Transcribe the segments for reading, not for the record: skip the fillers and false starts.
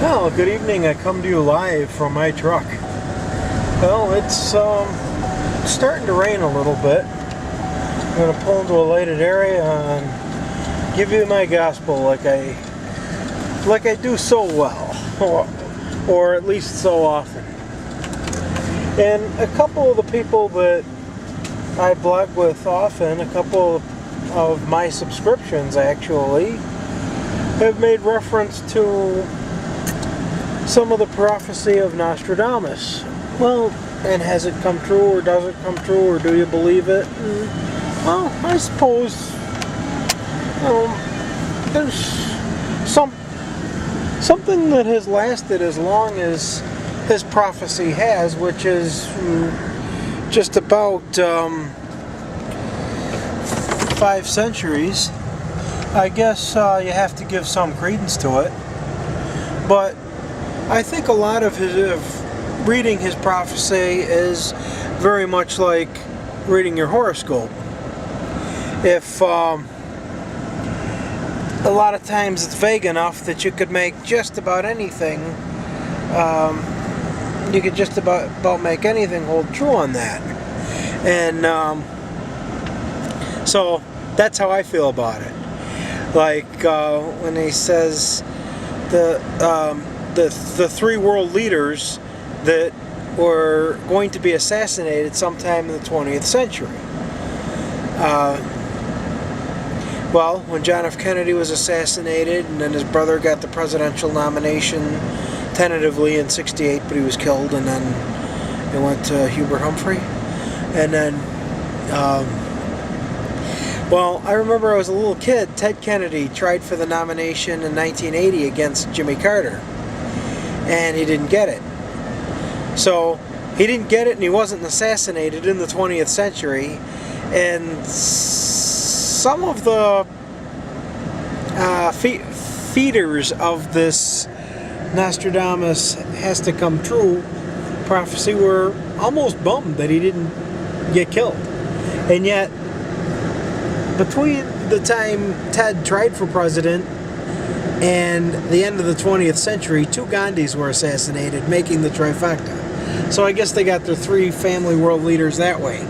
Well, good evening. I come to you live from my truck. Well, it's starting to rain a little bit. I'm going to pull into a lighted area and give you my gospel like I do so well, or at least so often. And a couple of the people that I blog with often, a couple of my subscriptions actually, have made reference to some of the prophecy of Nostradamus. Well, and has it come true, or does it come true, or do you believe it? Well, I suppose there's something that has lasted as long as his prophecy has, which is just about 5 centuries. I guess you have to give some credence to it. But I think a lot of reading his prophecy is very much like reading your horoscope. If a lot of times it's vague enough that you could make just about anything, you could just about make anything hold true on that. And so that's how I feel about it. Like when he says the 3 world leaders that were going to be assassinated sometime in the 20th century. Well, when John F. Kennedy was assassinated, and then his brother got the presidential nomination tentatively in '68, but he was killed, and then it went to Hubert Humphrey. And then, well, I remember I was a little kid. Ted Kennedy tried for the nomination in 1980 against Jimmy Carter, and he didn't get it. So he didn't get it, and he wasn't assassinated in the 20th century. And some of the feeders of this Nostradamus has to come true prophecy were almost bummed that he didn't get killed. And yet, between the time Ted tried for president and the end of the 20th century, 2 Gandhis were assassinated, making the trifecta. So I guess they got their 3 family world leaders that way.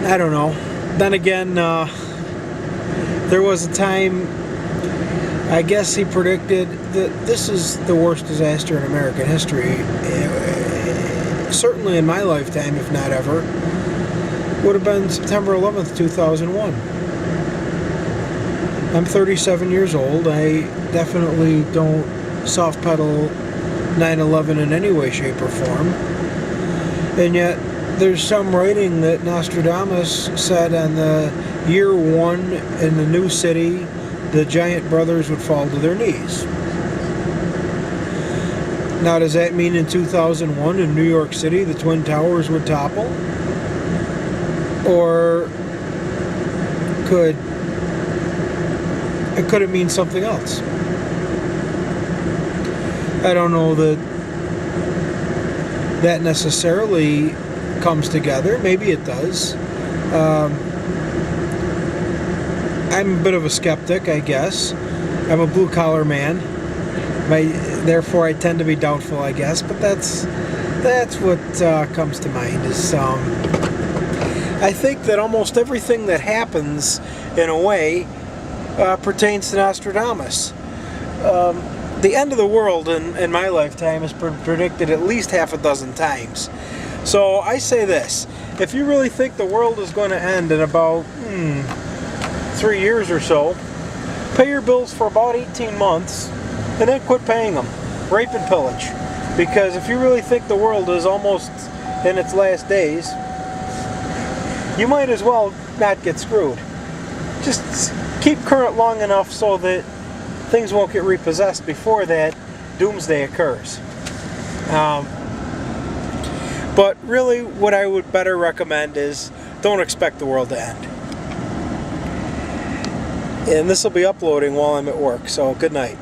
I don't know. Then again, there was a time, I guess he predicted that this is the worst disaster in American history, certainly in my lifetime, if not ever, would have been September 11th, 2001. I'm 37 years old. I definitely don't soft pedal 9/11 in any way, shape, or form. And yet, there's some writing that Nostradamus said on the year 1 in the new city, the giant brothers would fall to their knees. Now, does that mean in 2001 in New York City the Twin Towers would topple? Or could it mean something else? I don't know that necessarily comes together. Maybe it does. I'm a bit of a skeptic, I guess. I'm a blue-collar man. Therefore, I tend to be doubtful, I guess. But that's what comes to mind. Is I think that almost everything that happens, in a way, pertains to Nostradamus. The end of the world in my lifetime has been predicted at least half a dozen times. So I say this: if you really think the world is going to end in about 3 years or so, pay your bills for about 18 months and then quit paying them. Rape and pillage. Because if you really think the world is almost in its last days, you might as well not get screwed. Just keep current long enough so that things won't get repossessed before that doomsday occurs. But really, what I would better recommend is don't expect the world to end. And this will be uploading while I'm at work, so good night.